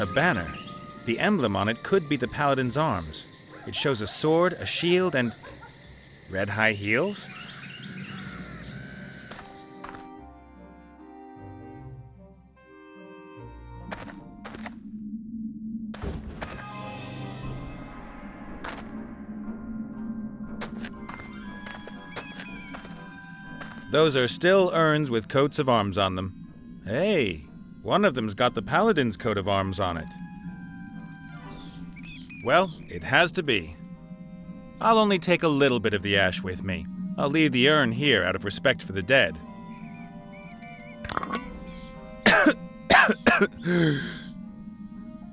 A banner. The emblem on it could be the paladin's arms. It shows a sword, a shield, and red high heels? Those are still urns with coats of arms on them. Hey, one of them's got the paladin's coat of arms on it. Well, it has to be. I'll only take a little bit of the ash with me. I'll leave the urn here out of respect for the dead.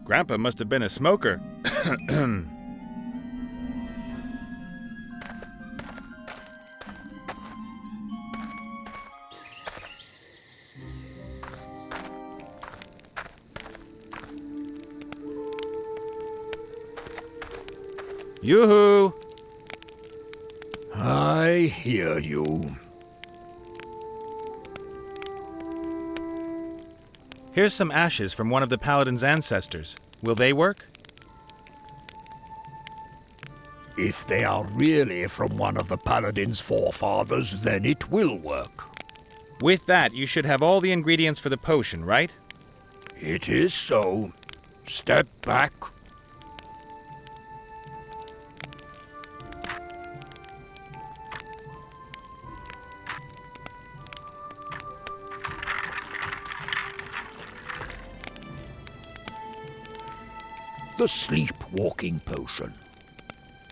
Grandpa must have been a smoker. Yoo-hoo! I hear you. Here's some ashes from one of the paladin's ancestors. Will they work? If they are really from one of the paladin's forefathers, then it will work. With that, you should have all the ingredients for the potion, right? It is so. Step back. The sleepwalking potion.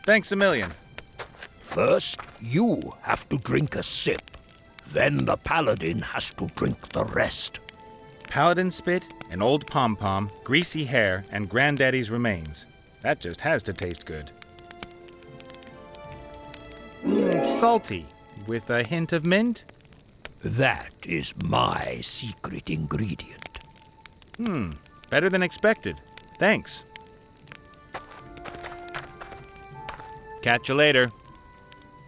Thanks a million. First, you have to drink a sip. Then the paladin has to drink the rest. Paladin spit, an old pom-pom, greasy hair, and granddaddy's remains. That just has to taste good. Salty, with a hint of mint? That is my secret ingredient. Better than expected. Thanks. Catch you later.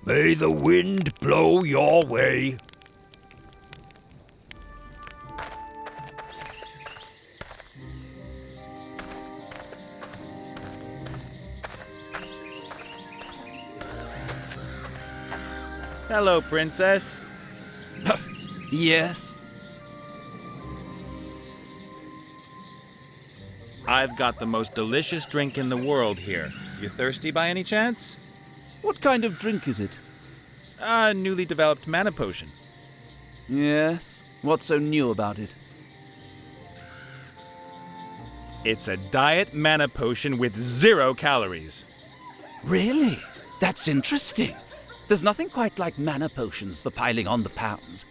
May the wind blow your way. Hello, princess. Yes? I've got the most delicious drink in the world here. You thirsty by any chance? What kind of drink is it? A newly developed mana potion. Yes? What's so new about it? It's a diet mana potion with 0 calories. Really? That's interesting. There's nothing quite like mana potions for piling on the pounds.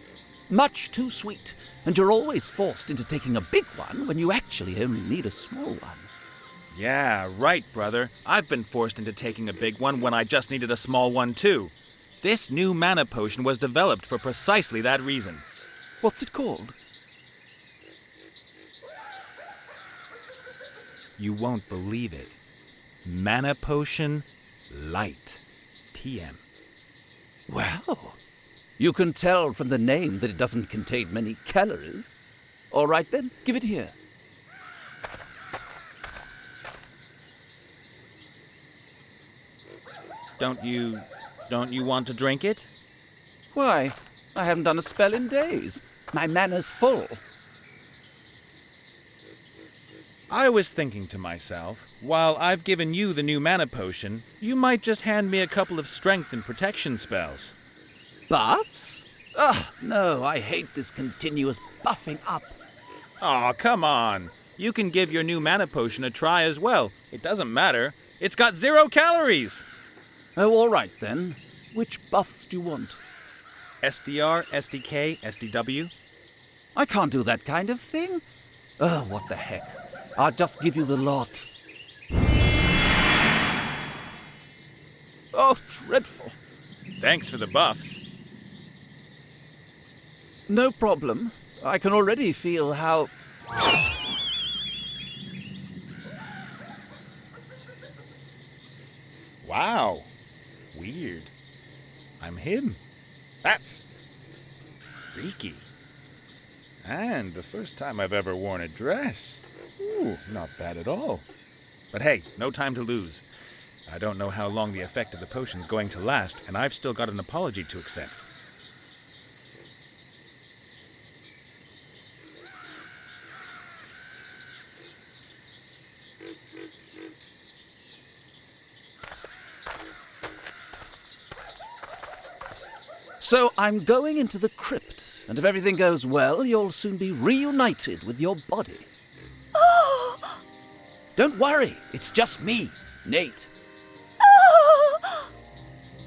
Much too sweet, and you're always forced into taking a big one when you actually only need a small one. Yeah, right, brother. I've been forced into taking a big one when I just needed a small one, too. This new mana potion was developed for precisely that reason. What's it called? You won't believe it. Mana Potion Light. TM. Well, you can tell from the name that it doesn't contain many calories. All right then, give it here. Don't you want to drink it? Why? I haven't done a spell in days. My mana's full. I was thinking to myself, while I've given you the new mana potion, you might just hand me a couple of strength and protection spells. Buffs? Ugh, no, I hate this continuous buffing up. Aw, come on. You can give your new mana potion a try as well. It doesn't matter. It's got 0 calories! Oh, all right then. Which buffs do you want? SDR, SDK, SDW? I can't do that kind of thing. Oh, what the heck. I'll just give you the lot. Oh, dreadful. Thanks for the buffs. No problem. I can already feel how... Wow. Weird. I'm him. That's freaky. And the first time I've ever worn a dress. Ooh, not bad at all. But hey, no time to lose. I don't know how long the effect of the potion's going to last, and I've still got an apology to accept. So I'm going into the crypt, and if everything goes well, you'll soon be reunited with your body. Oh! Don't worry, it's just me, Nate. Oh!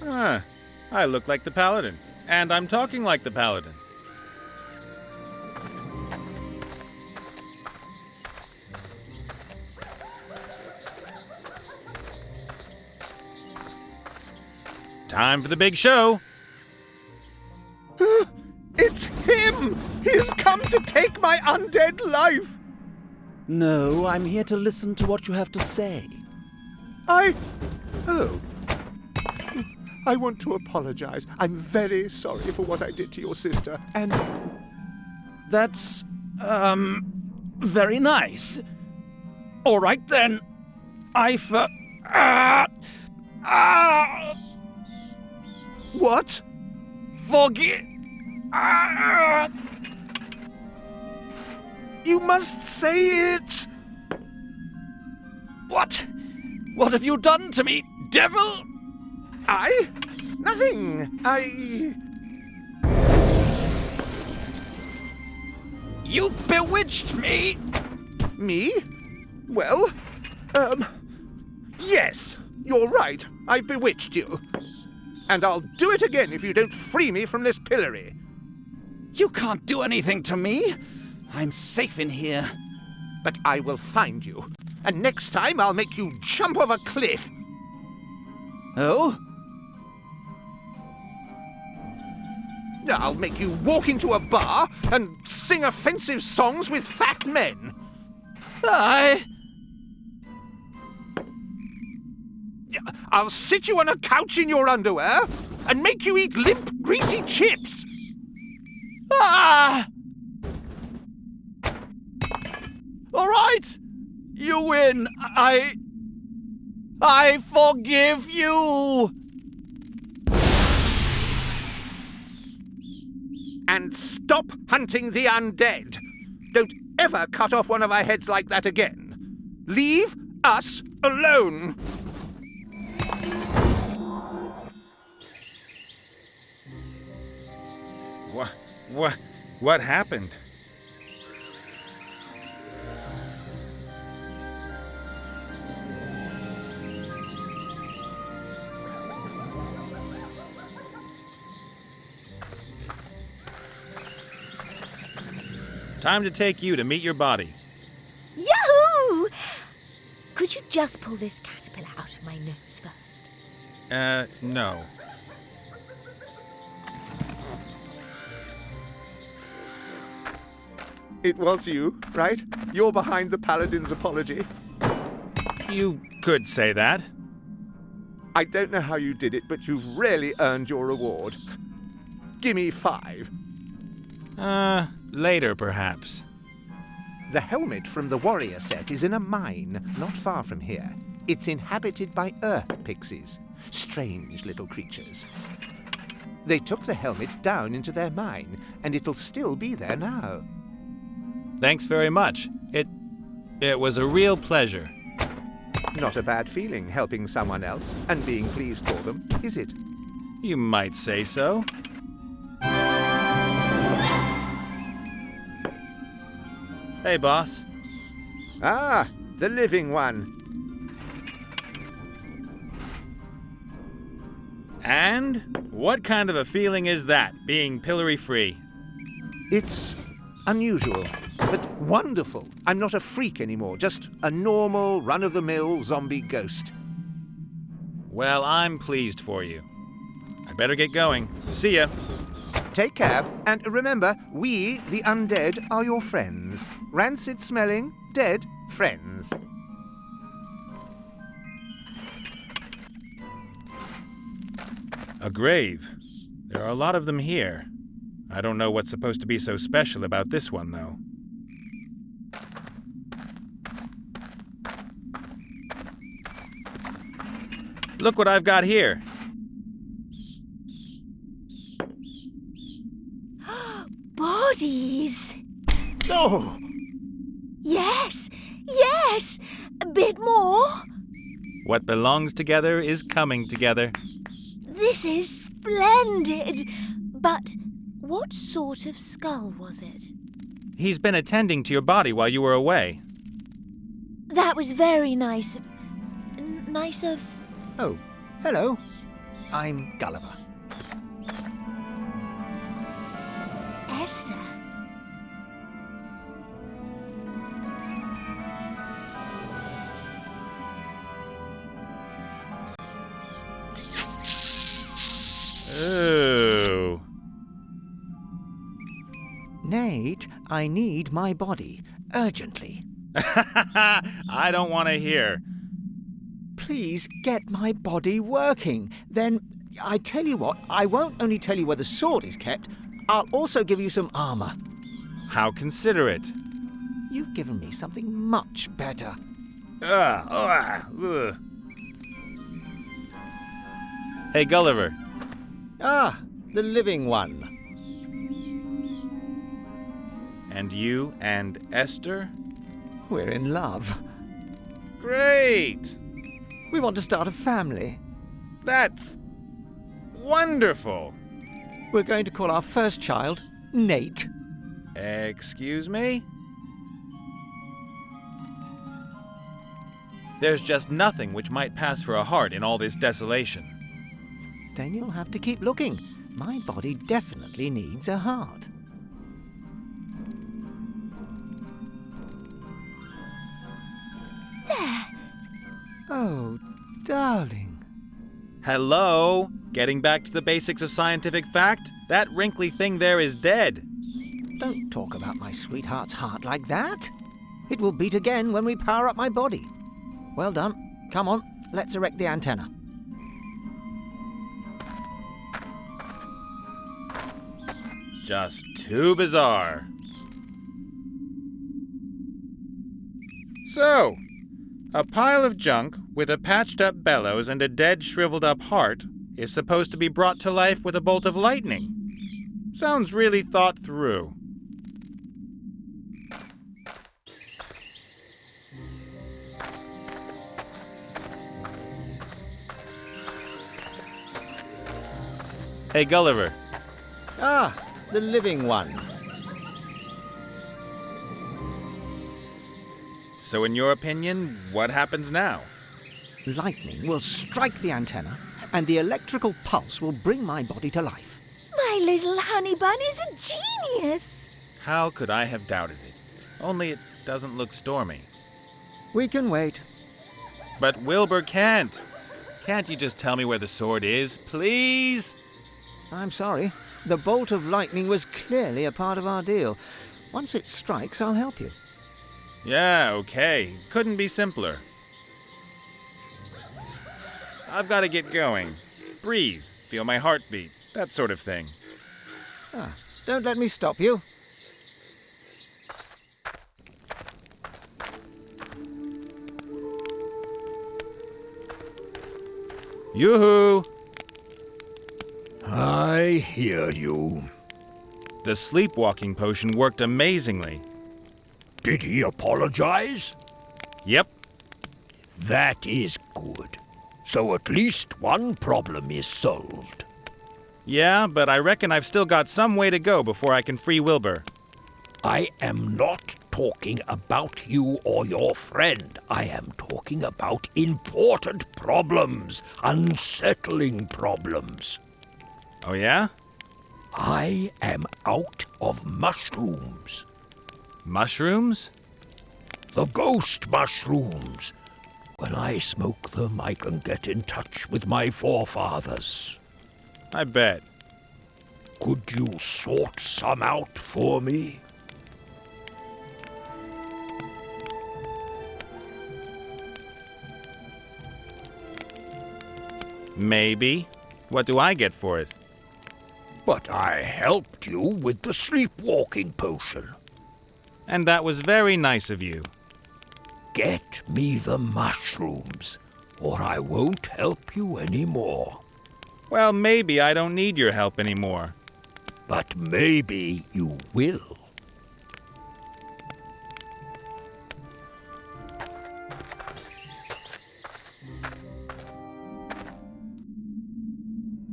Ah, I look like the paladin, and I'm talking like the paladin. Time for the big show. It's him! He's come to take my undead life! No, I'm here to listen to what you have to say. Oh. I want to apologize. I'm very sorry for what I did to your sister, and... That's, very nice. All right then. What? Forgive... You must say it! What? What have you done to me, devil? Nothing. You bewitched me! Me? Well, yes, you're right. I've bewitched you. And I'll do it again if you don't free me from this pillory. You can't do anything to me. I'm safe in here. But I will find you. And next time I'll make you jump off a cliff. Oh? I'll make you walk into a bar and sing offensive songs with fat men. I'll sit you on a couch in your underwear and make you eat limp, greasy chips. Ah! All right! You win. I forgive you! And stop hunting the undead. Don't ever cut off one of our heads like that again. Leave us alone. What happened? Time to take you to meet your body. Yahoo! Could you just pull this caterpillar out of my nose first? No. It was you, right? You're behind the paladin's apology. You could say that. I don't know how you did it, but you've really earned your reward. Gimme 5. Later, perhaps. The helmet from the warrior set is in a mine not far from here. It's inhabited by earth pixies, strange little creatures. They took the helmet down into their mine, and it'll still be there now. Thanks very much. It was a real pleasure. Not a bad feeling helping someone else and being pleased for them, is it? You might say so. Hey, boss. Ah, the living one. And what kind of a feeling is that, being pillory-free? It's unusual, but wonderful. I'm not a freak anymore, just a normal, run-of-the-mill zombie ghost. Well, I'm pleased for you. I'd better get going. See ya. Take care, and remember, we, the undead, are your friends. Rancid-smelling, dead friends. A grave. There are a lot of them here. I don't know what's supposed to be so special about this one, though. Look what I've got here. Bodies! Oh! Yes! Yes! A bit more! What belongs together is coming together. This is splendid! But what sort of skull was it? He's been attending to your body while you were away. That was very nice. Nice of... Oh, hello. I'm Gulliver. Esther. Ooh. Nate, I need my body. Urgently. I don't want to hear. Please get my body working. Then, I tell you what, I won't only tell you where the sword is kept, I'll also give you some armor. How considerate. You've given me something much better. Ugh. Hey, Gulliver. Ah, the living one. And you and Esther? We're in love. Great! We want to start a family. That's wonderful. We're going to call our first child Nate. Excuse me? There's just nothing which might pass for a heart in all this desolation. Then you'll have to keep looking. My body definitely needs a heart. There. Oh, darling. Hello? Getting back to the basics of scientific fact, that wrinkly thing there is dead. Don't talk about my sweetheart's heart like that. It will beat again when we power up my body. Well done. Come on, let's erect the antenna. Just too bizarre. So, a pile of junk with a patched-up bellows and a dead, shriveled-up heart is supposed to be brought to life with a bolt of lightning. Sounds really thought through. Hey, Gulliver. Ah, the living one. So in your opinion, what happens now? Lightning will strike the antenna, and the electrical pulse will bring my body to life. My little honey bun is a genius! How could I have doubted it? Only it doesn't look stormy. We can wait. But Wilbur can't. Can't you just tell me where the sword is, please? I'm sorry. The bolt of lightning was clearly a part of our deal. Once it strikes, I'll help you. Yeah, okay. Couldn't be simpler. I've got to get going. Breathe, feel my heartbeat, that sort of thing. Ah, don't let me stop you. Yoo-hoo! I hear you. The sleepwalking potion worked amazingly. Did he apologize? Yep. That is good. So at least one problem is solved. Yeah, but I reckon I've still got some way to go before I can free Wilbur. I am not talking about you or your friend. I am talking about important problems, unsettling problems. Oh yeah? I am out of mushrooms. Mushrooms? The ghost mushrooms. When I smoke them, I can get in touch with my forefathers. I bet. Could you sort some out for me? Maybe. What do I get for it? But I helped you with the sleepwalking potion. And that was very nice of you. Get me the mushrooms, or I won't help you anymore. Well, maybe I don't need your help anymore. But maybe you will.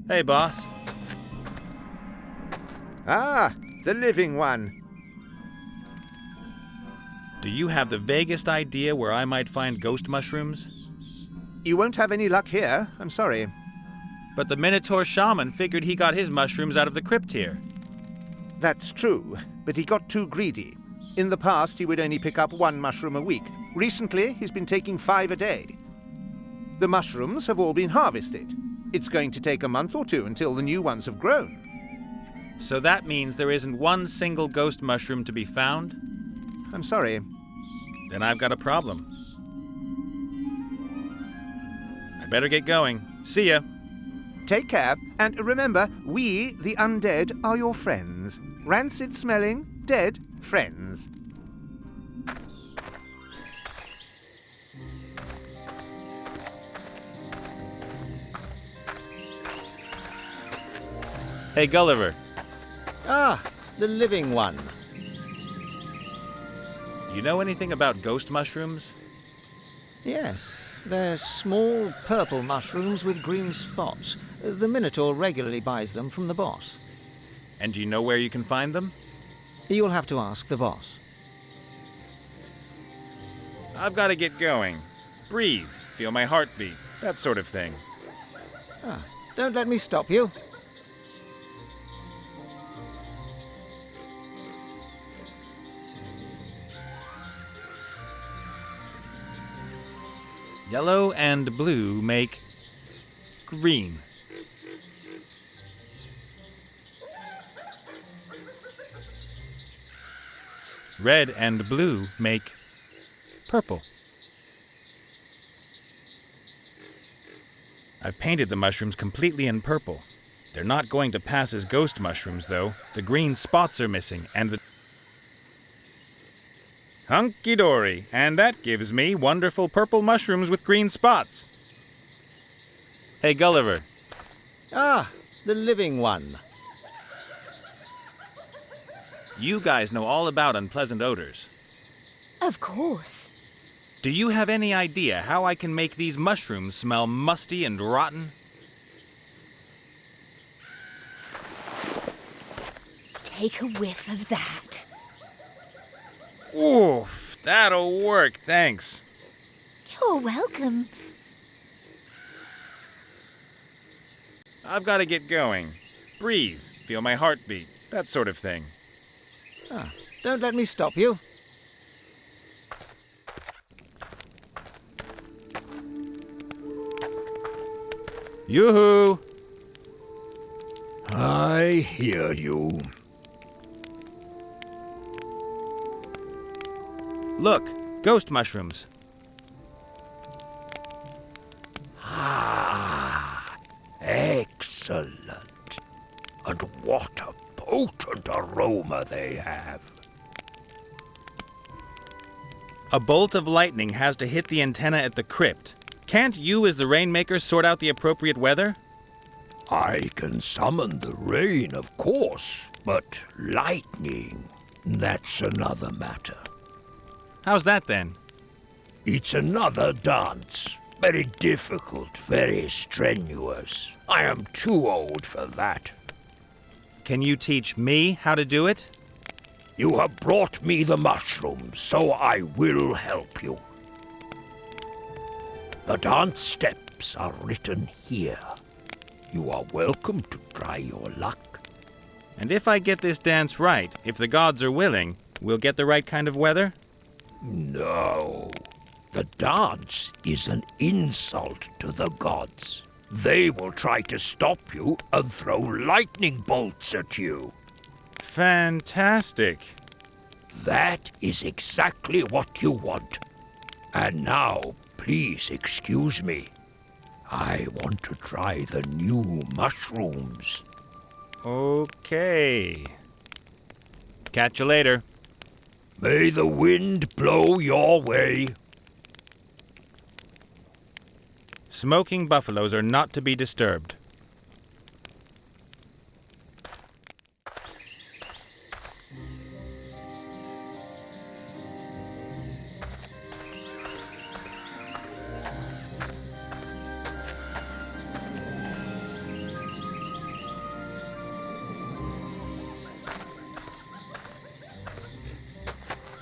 Hey, boss. Ah, the living one. Do you have the vaguest idea where I might find ghost mushrooms? You won't have any luck here, I'm sorry. But the Minotaur shaman figured he got his mushrooms out of the crypt here. That's true, but he got too greedy. In the past, he would only pick up 1 mushroom a week. Recently, he's been taking 5 a day. The mushrooms have all been harvested. It's going to take a month or 2 until the new ones have grown. So that means there isn't one single ghost mushroom to be found? I'm sorry. Then I've got a problem. I better get going. See ya. Take care, and remember, we, the undead, are your friends. Rancid-smelling, dead friends. Hey, Gulliver. Ah, the living one. You know anything about ghost mushrooms? Yes, they're small purple mushrooms with green spots. The Minotaur regularly buys them from the boss. And do you know where you can find them? You'll have to ask the boss. I've got to get going. Breathe, feel my heartbeat, that sort of thing. Ah, don't let me stop you. Yellow and blue make green. Red and blue make purple. I've painted the mushrooms completely in purple. They're not going to pass as ghost mushrooms, though. The green spots are missing, and the... Hunky-dory, and that gives me wonderful purple mushrooms with green spots. Hey, Gulliver. Ah, the living one. You guys know all about unpleasant odors. Of course. Do you have any idea how I can make these mushrooms smell musty and rotten? Take a whiff of that. Oof, that'll work, thanks. You're welcome. I've got to get going. Breathe, feel my heartbeat, that sort of thing. Ah, don't let me stop you. Yoo-hoo! I hear you. Look, ghost mushrooms. Ah, excellent. And what a potent aroma they have. A bolt of lightning has to hit the antenna at the crypt. Can't you, as the Rainmaker, sort out the appropriate weather? I can summon the rain, of course, but lightning, that's another matter. How's that, then? It's another dance. Very difficult, very strenuous. I am too old for that. Can you teach me how to do it? You have brought me the mushrooms, so I will help you. The dance steps are written here. You are welcome to try your luck. And if I get this dance right, if the gods are willing, we'll get the right kind of weather? No. The dance is an insult to the gods. They will try to stop you and throw lightning bolts at you. Fantastic. That is exactly what you want. And now, please excuse me. I want to try the new mushrooms. Okay. Catch you later. May the wind blow your way. Smoking buffaloes are not to be disturbed.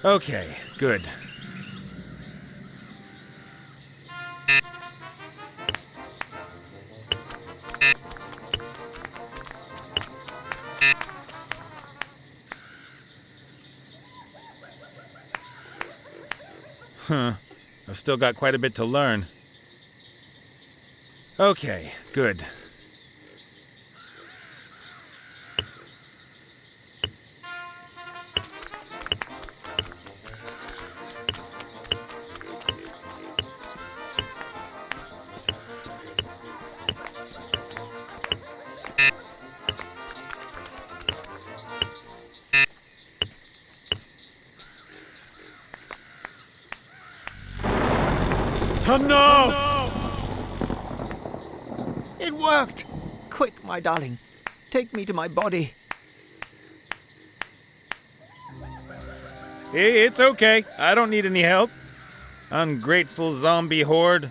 Okay, good. I've still got quite a bit to learn. Okay, good. Oh no! It worked! Quick, my darling. Take me to my body. It's okay. I don't need any help. Ungrateful zombie horde.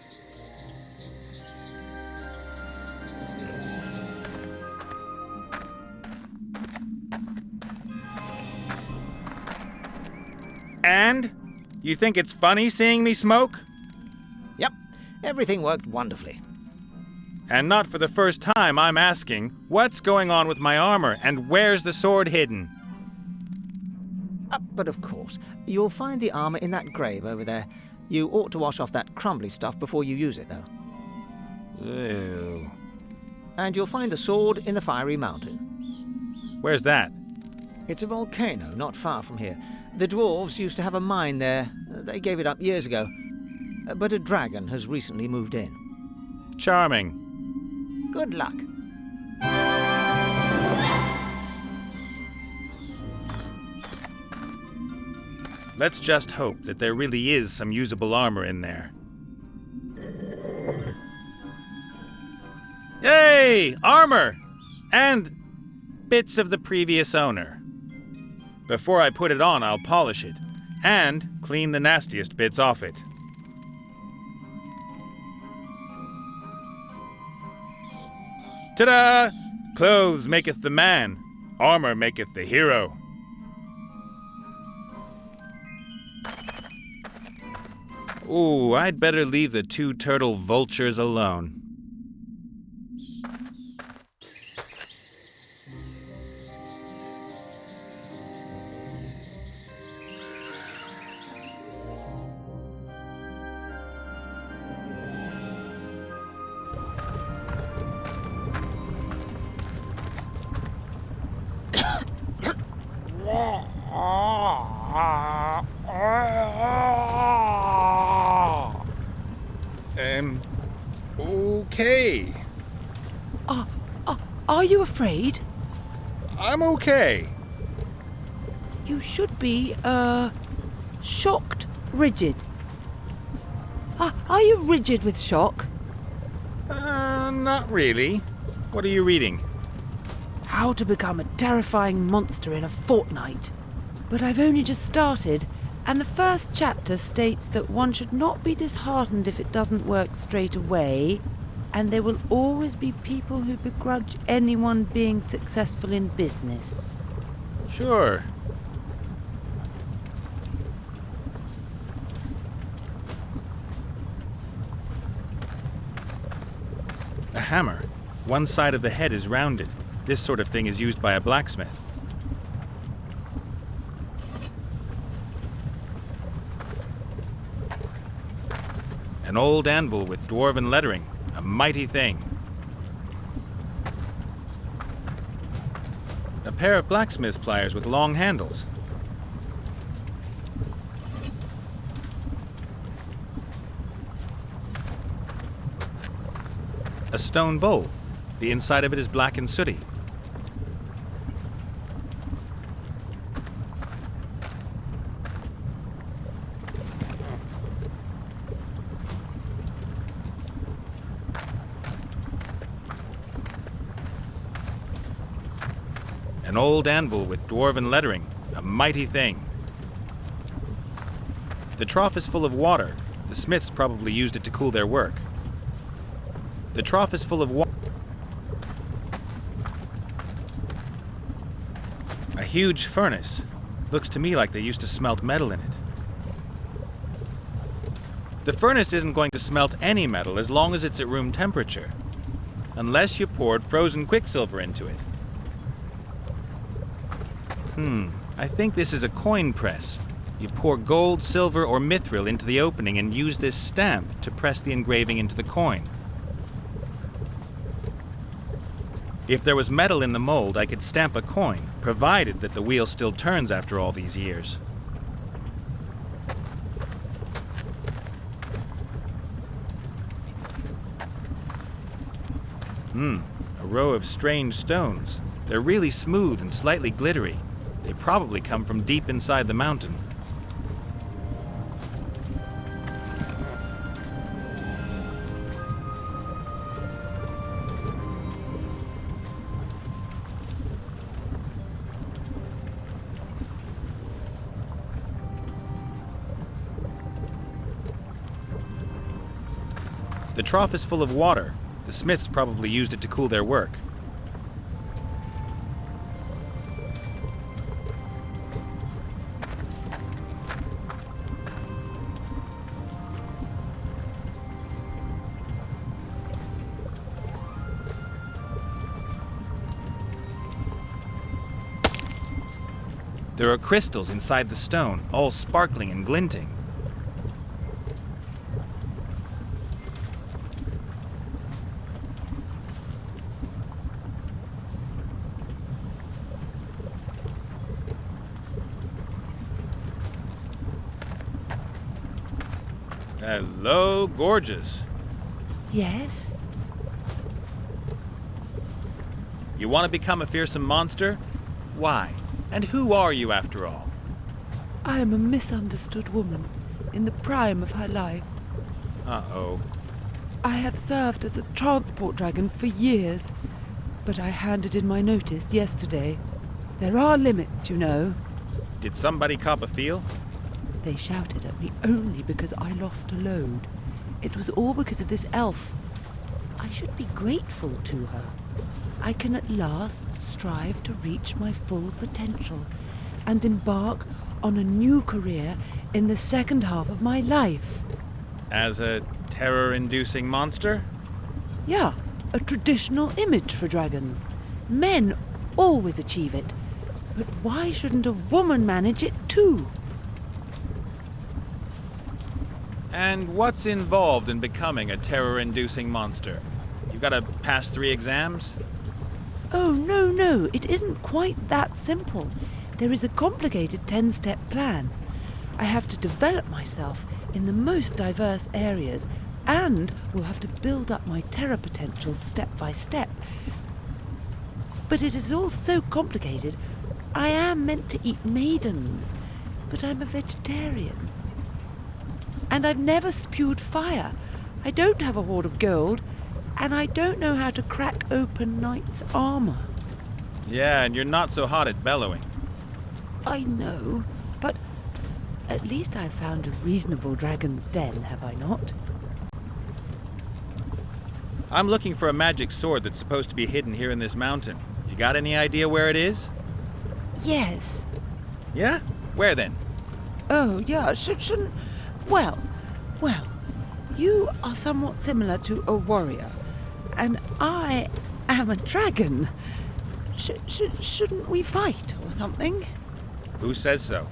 And? You think it's funny seeing me smoke? Yep, everything worked wonderfully. And not for the first time I'm asking, what's going on with my armor and where's the sword hidden? But of course, you'll find the armor in that grave over there. You ought to wash off that crumbly stuff before you use it, though. Ew. And you'll find the sword in the fiery mountain. Where's that? It's a volcano not far from here. The dwarves used to have a mine there. They gave it up years ago. But a dragon has recently moved in. Charming. Good luck. Let's just hope that there really is some usable armor in there. Yay! Armor! And bits of the previous owner. Before I put it on, I'll polish it and clean the nastiest bits off it. Ta-da! Clothes maketh the man, armor maketh the hero. Ooh, I'd better leave the two turtle vultures alone. Okay. Are you afraid? I'm okay. You should be, shocked, rigid. Are you rigid with shock? Not really. What are you reading? How to become a terrifying monster in a fortnight. But I've only just started, and the first chapter states that one should not be disheartened if it doesn't work straight away, and there will always be people who begrudge anyone being successful in business. Sure. A hammer. One side of the head is rounded. This sort of thing is used by a blacksmith. An old anvil with dwarven lettering. A mighty thing. A pair of blacksmith's pliers with long handles. A stone bowl. The inside of it is black and sooty. An old anvil with dwarven lettering. A mighty thing. The trough is full of water. The smiths probably used it to cool their work. The trough is full of water. A huge furnace. Looks to me like they used to smelt metal in it. The furnace isn't going to smelt any metal as long as it's at room temperature. Unless you poured frozen quicksilver into it. I think this is a coin press. You pour gold, silver, or mithril into the opening and use this stamp to press the engraving into the coin. If there was metal in the mold, I could stamp a coin, provided that the wheel still turns after all these years. A row of strange stones. They're really smooth and slightly glittery. They probably come from deep inside the mountain. The trough is full of water. The smiths probably used it to cool their work. There are crystals inside the stone, all sparkling and glinting. Hello, gorgeous. Yes? You want to become a fearsome monster? Why? And who are you, after all? I am a misunderstood woman in the prime of her life. Uh-oh. I have served as a transport dragon for years, but I handed in my notice yesterday. There are limits, you know. Did somebody cop a feel? They shouted at me only because I lost a load. It was all because of this elf. I should be grateful to her. I can at last strive to reach my full potential and embark on a new career in the second half of my life. As a terror-inducing monster? Yeah, a traditional image for dragons. Men always achieve it. But why shouldn't a woman manage it too? And what's involved in becoming a terror-inducing monster? You've got to pass 3 exams? Oh, no, it isn't quite that simple. There is a complicated 10-step plan. I have to develop myself in the most diverse areas and will have to build up my terror potential step by step. But it is all so complicated. I am meant to eat maidens, but I'm a vegetarian. And I've never spewed fire. I don't have a hoard of gold, and I don't know how to crack open knight's armor. Yeah, and you're not so hot at bellowing. I know, but at least I've found a reasonable dragon's den, have I not? I'm looking for a magic sword that's supposed to be hidden here in this mountain. You got any idea where it is? Yes. Yeah? Where then? Oh, yeah, shouldn't... Well, you are somewhat similar to a warrior, and I am a dragon. Shouldn't we fight or something? Who says so?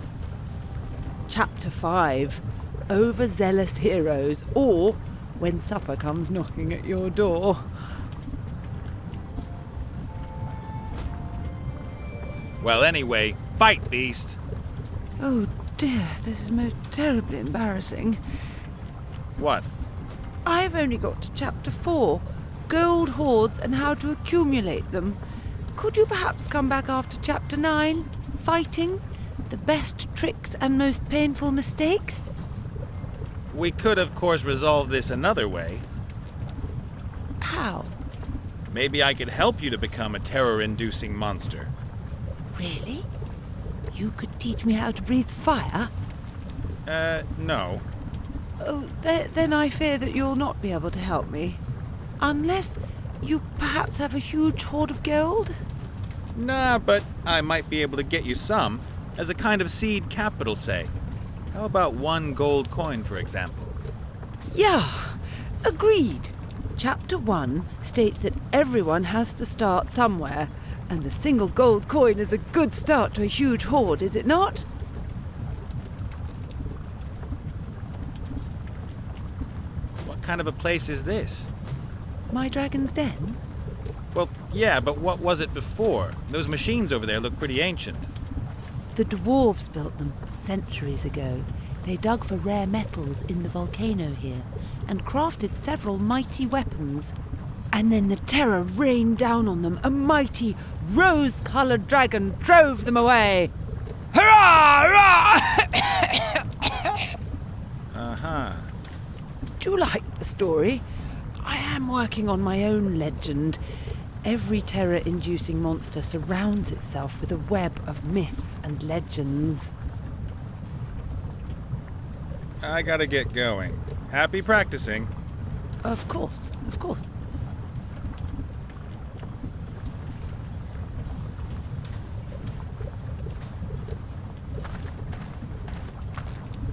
Chapter 5, Overzealous Heroes, or When Supper Comes Knocking at Your Door. Well, anyway, fight, beast! Oh dear, this is most terribly embarrassing. What? I've only got to Chapter 4, Gold Hoards and How to Accumulate Them. Could you perhaps come back after Chapter 9, Fighting? The Best Tricks and Most Painful Mistakes? We could, of course, resolve this another way. How? Maybe I could help you to become a terror-inducing monster. Really? You could teach me how to breathe fire? No. Oh, then I fear that you'll not be able to help me. Unless you perhaps have a huge hoard of gold? Nah, but I might be able to get you some, as a kind of seed capital, say. How about 1 gold coin, for example? Yeah, agreed. Chapter 1 states that everyone has to start somewhere, and a single gold coin is a good start to a huge hoard, is it not? What kind of a place is this? My dragon's den? Well, yeah, but what was it before? Those machines over there look pretty ancient. The dwarves built them centuries ago. They dug for rare metals in the volcano here and crafted several mighty weapons. And then the terror rained down on them. A mighty, rose-coloured dragon drove them away. Hurrah! Hurrah! Uh-huh. Do you like the story? I am working on my own legend. Every terror-inducing monster surrounds itself with a web of myths and legends. I gotta get going. Happy practicing. Of course, of course.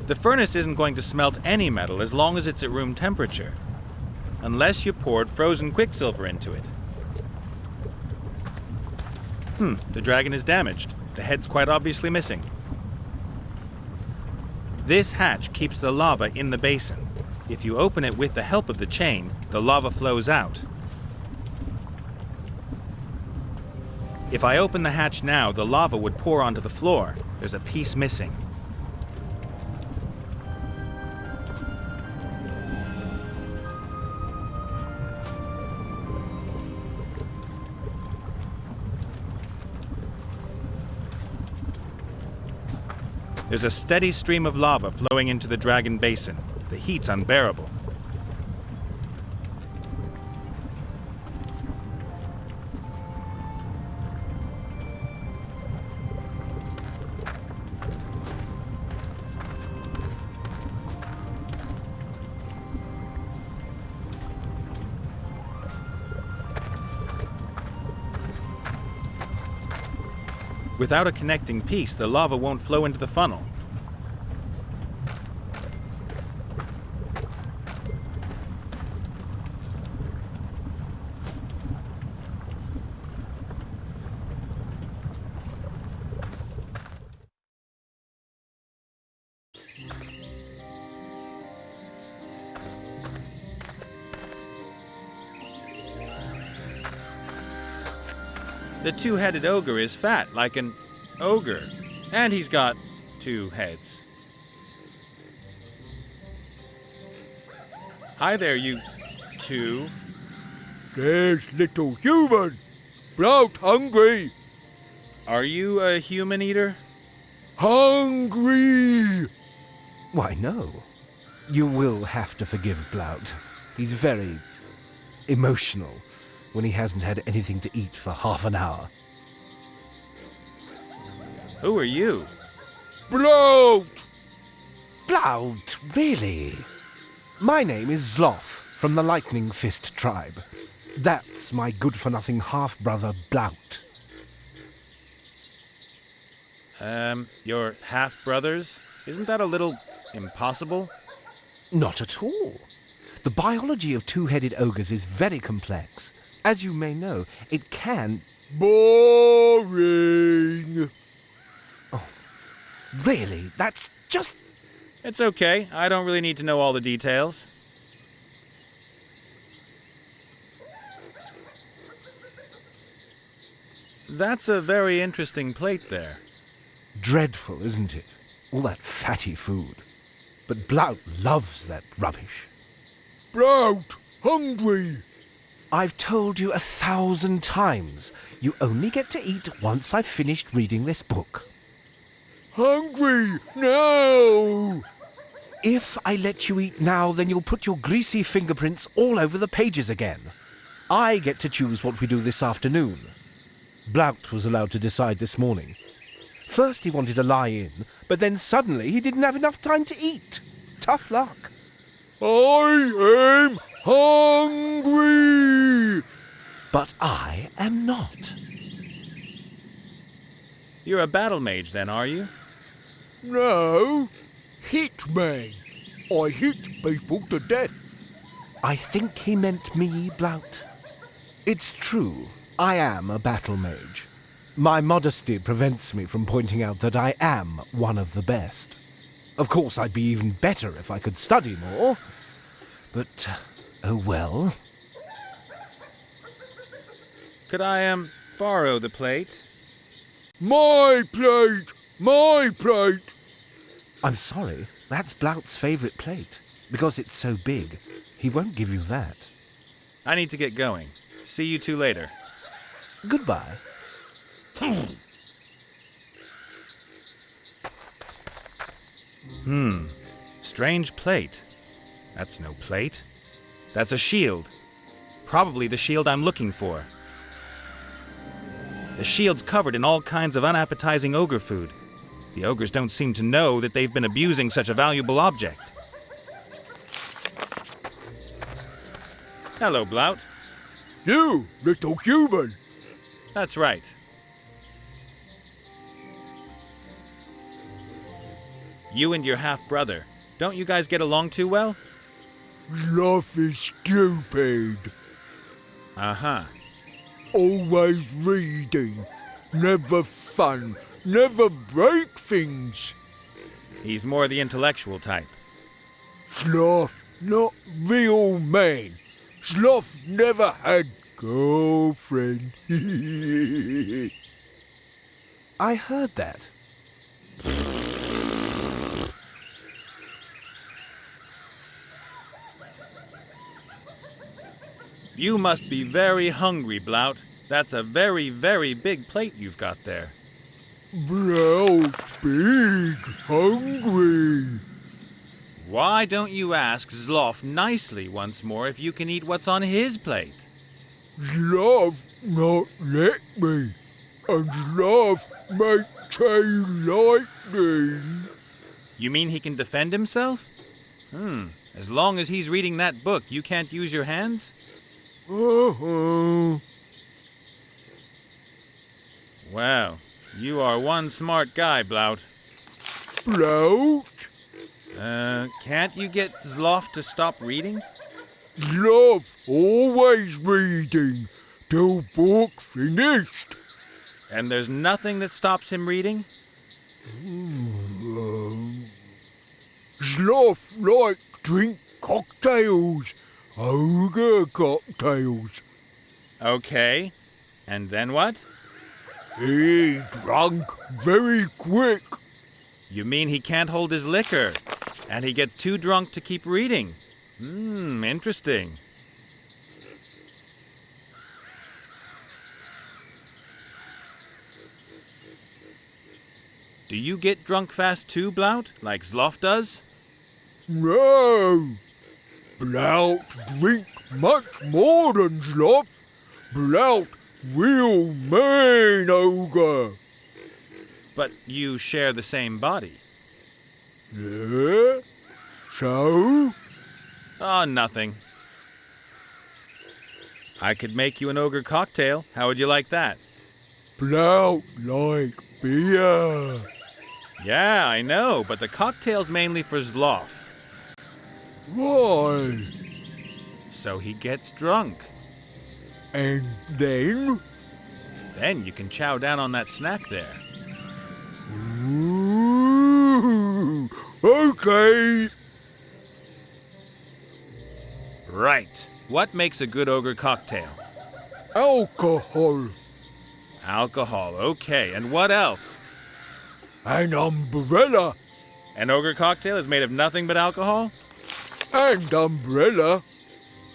The furnace isn't going to smelt any metal as long as it's at room temperature. Unless you poured frozen quicksilver into it. The dragon is damaged. The head's quite obviously missing. This hatch keeps the lava in the basin. If you open it with the help of the chain, the lava flows out. If I open the hatch now, the lava would pour onto the floor. There's a piece missing. There's a steady stream of lava flowing into the dragon basin. The heat's unbearable. Without a connecting piece, the lava won't flow into the funnel. The two-headed ogre is fat, like an ogre. And he's got 2 heads. Hi there, you 2. There's little human. Blout hungry. Are you a human eater? Hungry. Why, no. You will have to forgive Blout. He's very emotional when he hasn't had anything to eat for half an hour. Who are you? Blout. Blout, really? My name is Zloth, from the Lightning Fist tribe. That's my good-for-nothing half-brother, Blout. Your half-brothers? Isn't that a little impossible? Not at all. The biology of two-headed ogres is very complex. As you may know, it can... Boring. Oh, really? That's just... It's okay. I don't really need to know all the details. That's a very interesting plate there. Dreadful, isn't it? All that fatty food. But Blout loves that rubbish. Blout hungry. I've told you 1,000 times. You only get to eat once I've finished reading this book. Hungry now. If I let you eat now, then you'll put your greasy fingerprints all over the pages again. I get to choose what we do this afternoon. Blount was allowed to decide this morning. First he wanted to lie in, but then suddenly he didn't have enough time to eat. Tough luck. I am hungry! But I am not. You're a battle mage then, are you? No, hitman. I hit people to death. I think he meant me, Blount. It's true, I am a battle mage. My modesty prevents me from pointing out that I am one of the best. Of course, I'd be even better if I could study more. But, oh well. Could I, borrow the plate? My plate! My plate! I'm sorry, that's Blount's favourite plate. Because it's so big, he won't give you that. I need to get going. See you two later. Goodbye. Strange plate. That's no plate. That's a shield. Probably the shield I'm looking for. The shield's covered in all kinds of unappetizing ogre food. The ogres don't seem to know that they've been abusing such a valuable object. Hello, Blount. You, little human. That's right. You and your half-brother, don't you guys get along too well? Love is stupid. Uh-huh. Always reading. Never fun. Never break things. He's more the intellectual type. Sloth, not real man. Sloth never had girlfriend. I heard that. You must be very hungry, Blount. That's a very, very big plate you've got there. Blount, big, hungry. Why don't you ask Zloff nicely once more if you can eat what's on his plate? Sloth not let me. And Sloth make chain lightning. You mean he can defend himself? As long as he's reading that book, you can't use your hands? Well, you are one smart guy, Blount. Blount? Can't you get Zloff to stop reading? Sloth always reading till book finished. And there's nothing that stops him reading? Sloth like drink cocktails. Ogre cocktails. Okay. And then what? He drunk very quick. You mean he can't hold his liquor, and he gets too drunk to keep reading? Interesting. Do you get drunk fast too, Blount, like Zloff does? No. Blount drink much more than Sloth. Blount real man ogre. But you share the same body. Yeah? So? Oh, nothing. I could make you an ogre cocktail. How would you like that? Blount like beer. Yeah, I know, but the cocktail's mainly for Zloff. Why? So he gets drunk. And then? Then you can chow down on that snack there. Ooh, okay. Right. What makes a good ogre cocktail? Alcohol. Alcohol, okay. And what else? An umbrella. An ogre cocktail is made of nothing but alcohol? And umbrella.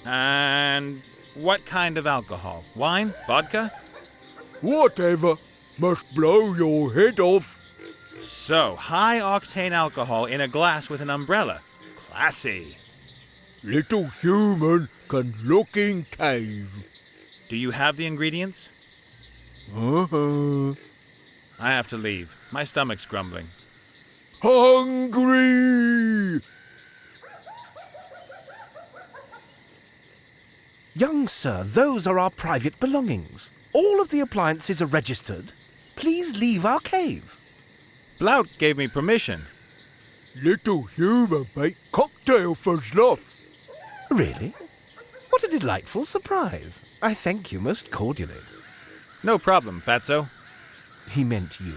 And what kind of alcohol? Wine? Vodka? Whatever. Must blow your head off. So, high-octane alcohol in a glass with an umbrella. Classy. Little human can look in cave. Do you have the ingredients? Uh-huh. I have to leave. My stomach's grumbling. Hungry! Young sir, those are our private belongings. All of the appliances are registered. Please leave our cave. Blout gave me permission. Little human make cocktail for Sloth. Really? What a delightful surprise. I thank you most cordially. No problem, Fatso. He meant you.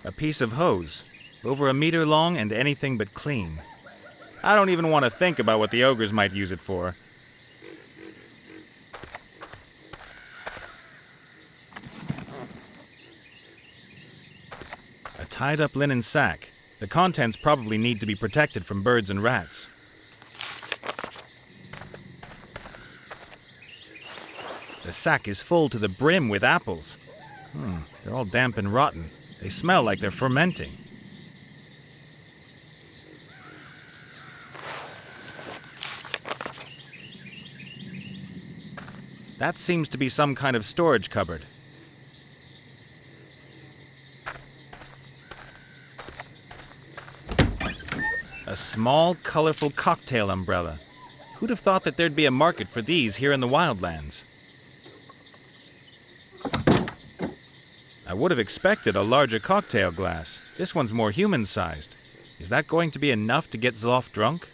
A piece of hose. Over a meter long and anything but clean. I don't even want to think about what the ogres might use it for. A tied-up linen sack. The contents probably need to be protected from birds and rats. The sack is full to the brim with apples. They're all damp and rotten. They smell like they're fermenting. That seems to be some kind of storage cupboard. A small, colorful cocktail umbrella. Who'd have thought that there'd be a market for these here in the wildlands? I would have expected a larger cocktail glass. This one's more human-sized. Is that going to be enough to get Zloth drunk?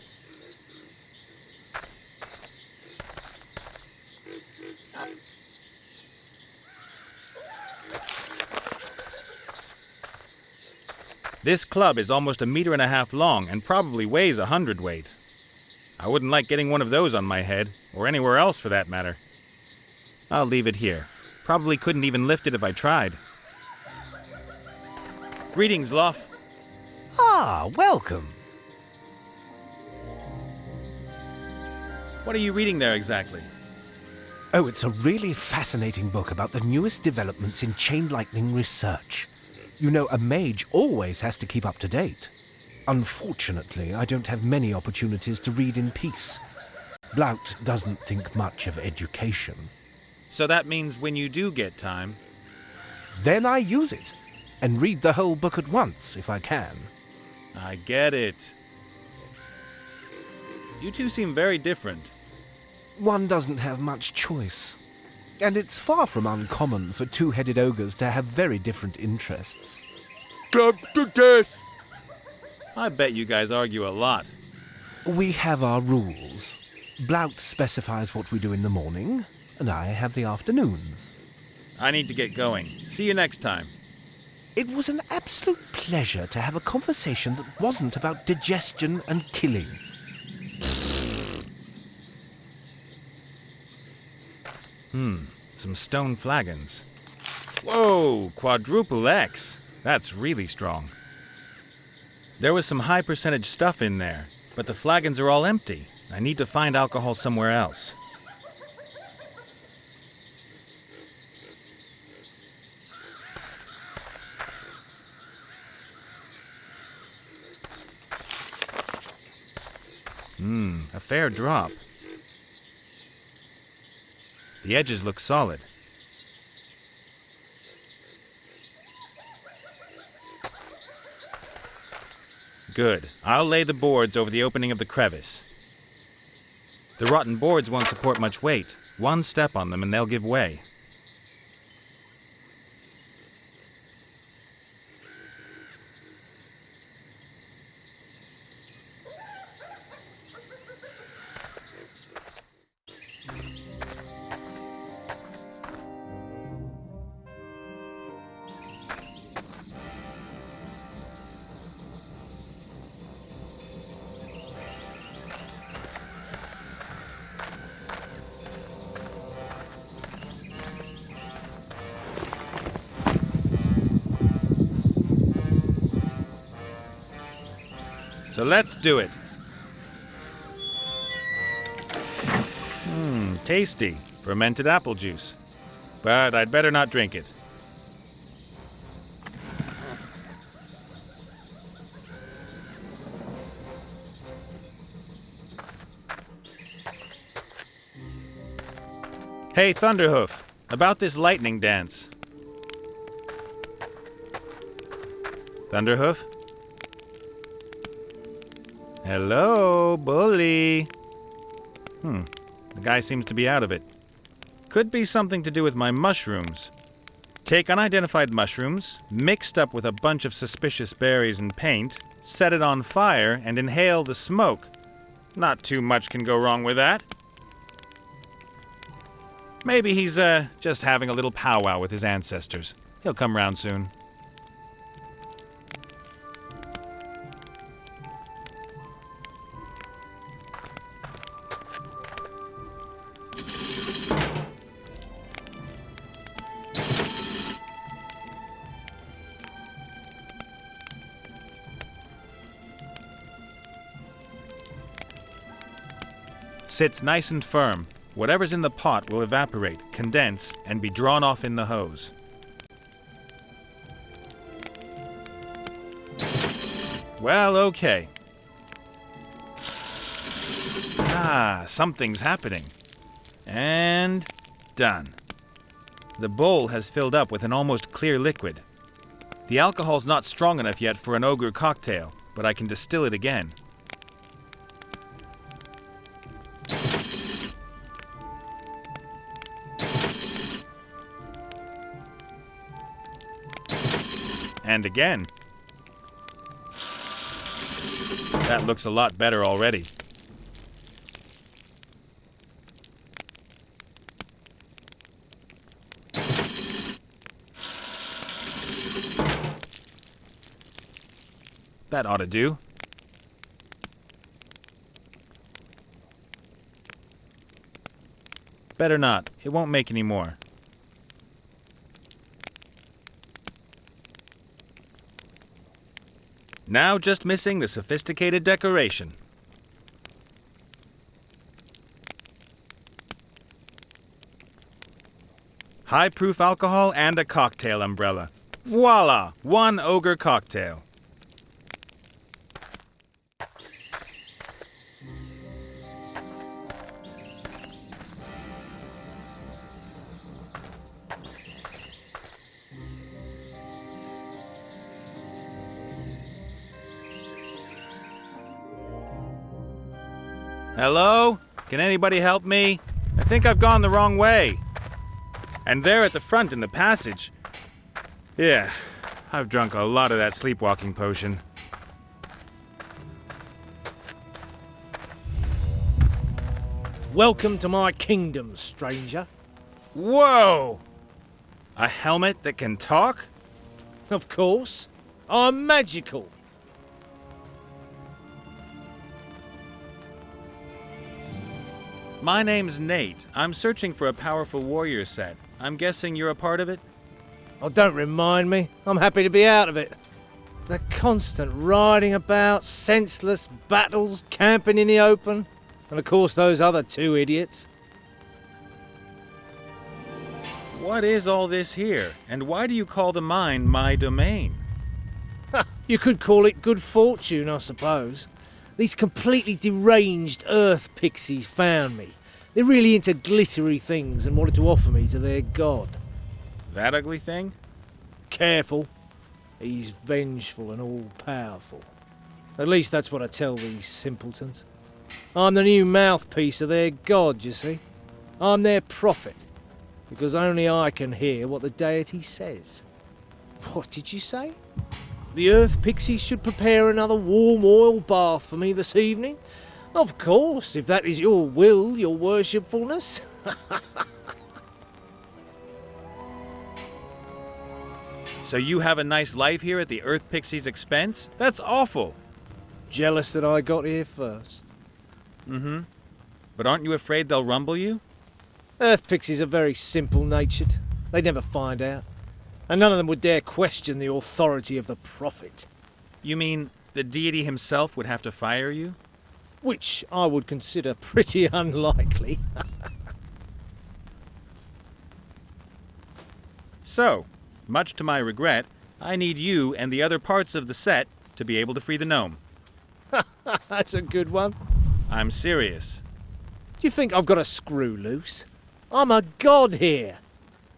This club is almost 1.5 meters long and probably weighs 100 weight. I wouldn't like getting one of those on my head, or anywhere else for that matter. I'll leave it here. Probably couldn't even lift it if I tried. Greetings, Zloth. Ah, welcome. What are you reading there exactly? Oh, it's a really fascinating book about the newest developments in chain lightning research. You know, a mage always has to keep up to date. Unfortunately, I don't have many opportunities to read in peace. Blout doesn't think much of education. So that means when you do get time... Then I use it, and read the whole book at once, if I can. I get it. You two seem very different. One doesn't have much choice. And it's far from uncommon for two-headed ogres to have very different interests. Club to death! I bet you guys argue a lot. We have our rules. Blout specifies what we do in the morning, and I have the afternoons. I need to get going. See you next time. It was an absolute pleasure to have a conversation that wasn't about digestion and killing. Some stone flagons. Whoa, quadruple X. That's really strong. There was some high percentage stuff in there, but the flagons are all empty. I need to find alcohol somewhere else. A fair drop. The edges look solid. Good. I'll lay the boards over the opening of the crevice. The rotten boards won't support much weight. One step on them and they'll give way. So let's do it. Tasty. Fermented apple juice. But I'd better not drink it. Hey, Thunderhoof, about this lightning dance. Thunderhoof? Hello, bully. The guy seems to be out of it. Could be something to do with my mushrooms. Take unidentified mushrooms, mixed up with a bunch of suspicious berries and paint, set it on fire, and inhale the smoke. Not too much can go wrong with that. Maybe he's, just having a little powwow with his ancestors. He'll come round soon. Sits nice and firm. Whatever's in the pot will evaporate, condense, and be drawn off in the hose. Well, okay. Something's happening. And done. The bowl has filled up with an almost clear liquid. The alcohol's not strong enough yet for an ogre cocktail, but I can distill it again. And again. That looks a lot better already. That ought to do. Better not. It won't make any more. Now just missing the sophisticated decoration. High-proof alcohol and a cocktail umbrella. Voila! One ogre cocktail. Hello? Can anybody help me? I think I've gone the wrong way. And there at the front in the passage. Yeah, I've drunk a lot of that sleepwalking potion. Welcome to my kingdom, stranger. Whoa! A helmet that can talk? Of course. I'm magical. My name's Nate. I'm searching for a powerful warrior set. I'm guessing you're a part of it? Oh, don't remind me. I'm happy to be out of it. The constant riding about, senseless battles, camping in the open, and of course those other two idiots. What is all this here, and why do you call the mine my domain? You could call it good fortune, I suppose. These completely deranged earth pixies found me. They're really into glittery things and wanted to offer me to their god. That ugly thing? Careful. He's vengeful and all-powerful. At least that's what I tell these simpletons. I'm the new mouthpiece of their god, you see. I'm their prophet, because only I can hear what the deity says. What did you say? The earth pixies should prepare another warm oil bath for me this evening? Of course, if that is your will, your worshipfulness. So you have a nice life here at the earth pixie's expense? That's awful. Jealous that I got here first. Mm-hmm. But aren't you afraid they'll rumble you? Earth pixies are very simple-natured. They'd never find out. And none of them would dare question the authority of the prophet. You mean the deity himself would have to fire you? Which I would consider pretty unlikely. So, much to my regret, I need you and the other parts of the set to be able to free the gnome. That's a good one. I'm serious. Do you think I've got a screw loose? I'm a god here.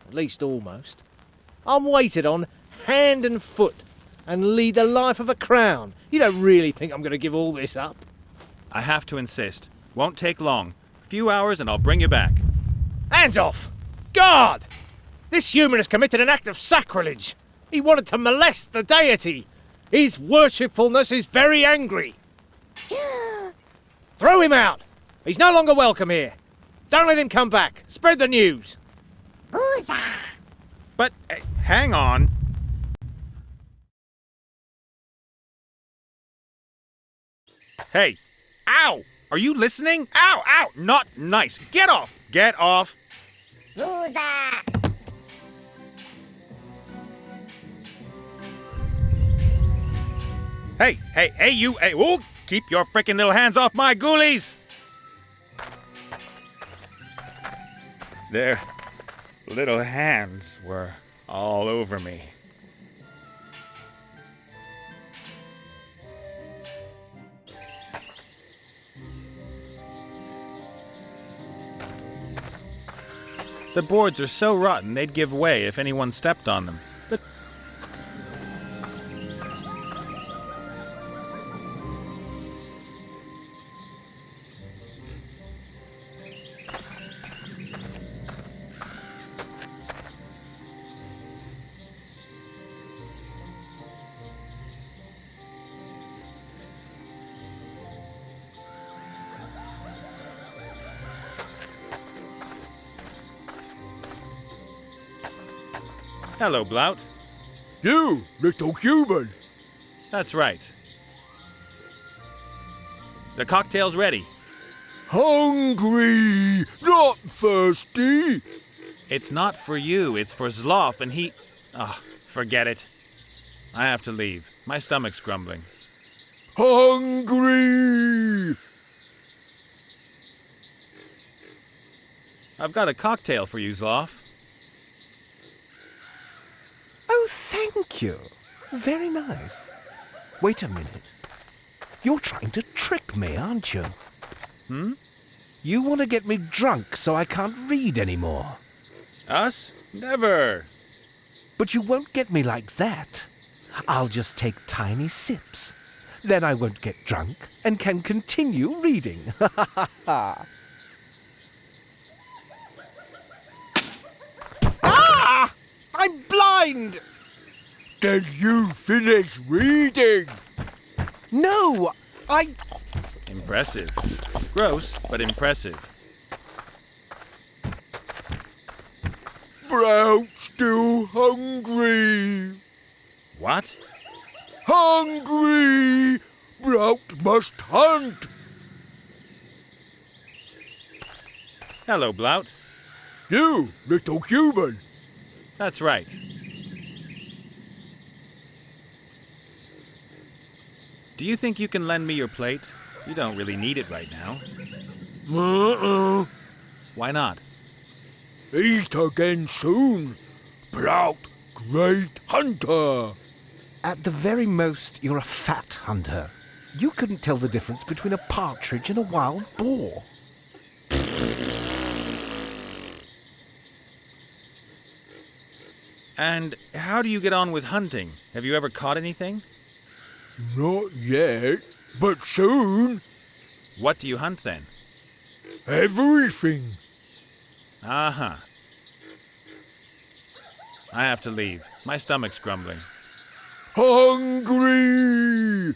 At least almost. I'm waited on hand and foot and lead the life of a crown. You don't really think I'm going to give all this up? I have to insist. Won't take long. A few hours and I'll bring you back. Hands off! God! This human has committed an act of sacrilege. He wanted to molest the deity. His worshipfulness is very angry. Throw him out! He's no longer welcome here. Don't let him come back. Spread the news. But, hang on. Hey! Ow! Are you listening? Ow! Ow! Not nice! Get off! Get off! Hey! Hey, you! Hey, ooh! Keep your frickin' little hands off my ghoulies! Their little hands were all over me. The boards are so rotten they'd give way if anyone stepped on them. But hello, Blout. You, little human. That's right. The cocktail's ready. Hungry, not thirsty. It's not for you, it's for Zloff, and he... Ah, forget it. I have to leave. My stomach's grumbling. Hungry. I've got a cocktail for you, Zloff. Oh, thank you. Very nice. Wait a minute. You're trying to trick me, aren't you? You want to get me drunk so I can't read anymore. Us? Never. But you won't get me like that. I'll just take tiny sips. Then I won't get drunk and can continue reading. Ah! I'm blind! Did you finish reading? No, I... Impressive. Gross, but impressive. Brown still hungry. What? Hungry! Brout must hunt. Hello, Blout. You, little human. That's right. Do you think you can lend me your plate? You don't really need it right now. Why not? Eat again soon. Brout, great hunter. At the very most, you're a fat hunter. You couldn't tell the difference between a partridge and a wild boar. And how do you get on with hunting? Have you ever caught anything? Not yet, but soon. What do you hunt then? Everything. Uh-huh. I have to leave. My stomach's grumbling. Hungry!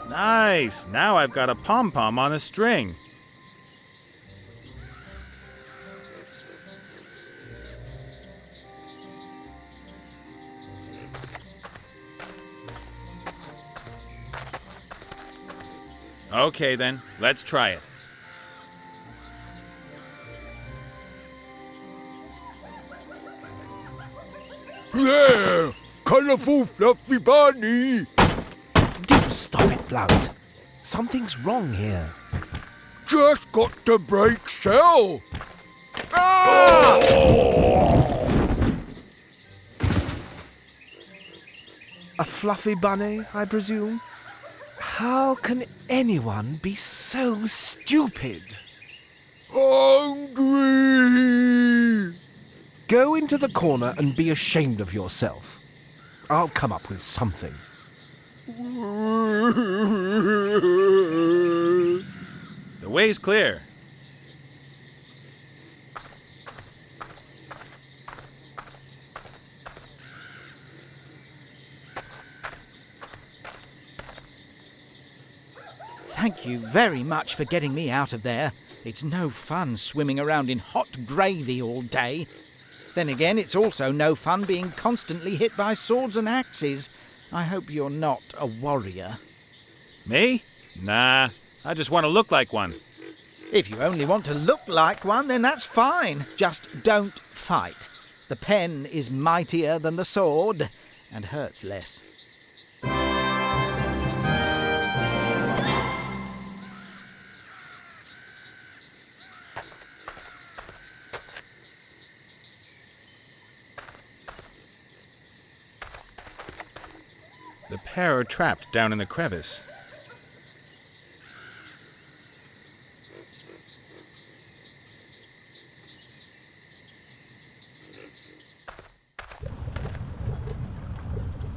Nice! Now I've got a pom-pom on a string. Okay then, let's try it. There! Colourful fluffy bunny! Do stop it, Blout. Something's wrong here. Just got to break shell! Ah! A fluffy bunny, I presume? How can anyone be so stupid? Hungry! Go into the corner and be ashamed of yourself. I'll come up with something. The way's clear. Thank you very much for getting me out of there. It's no fun swimming around in hot gravy all day. Then again, it's also no fun being constantly hit by swords and axes. I hope you're not a warrior. Me? Nah, I just want to look like one. If you only want to look like one, then that's fine. Just don't fight. The pen is mightier than the sword and hurts less. The pair are trapped down in the crevice.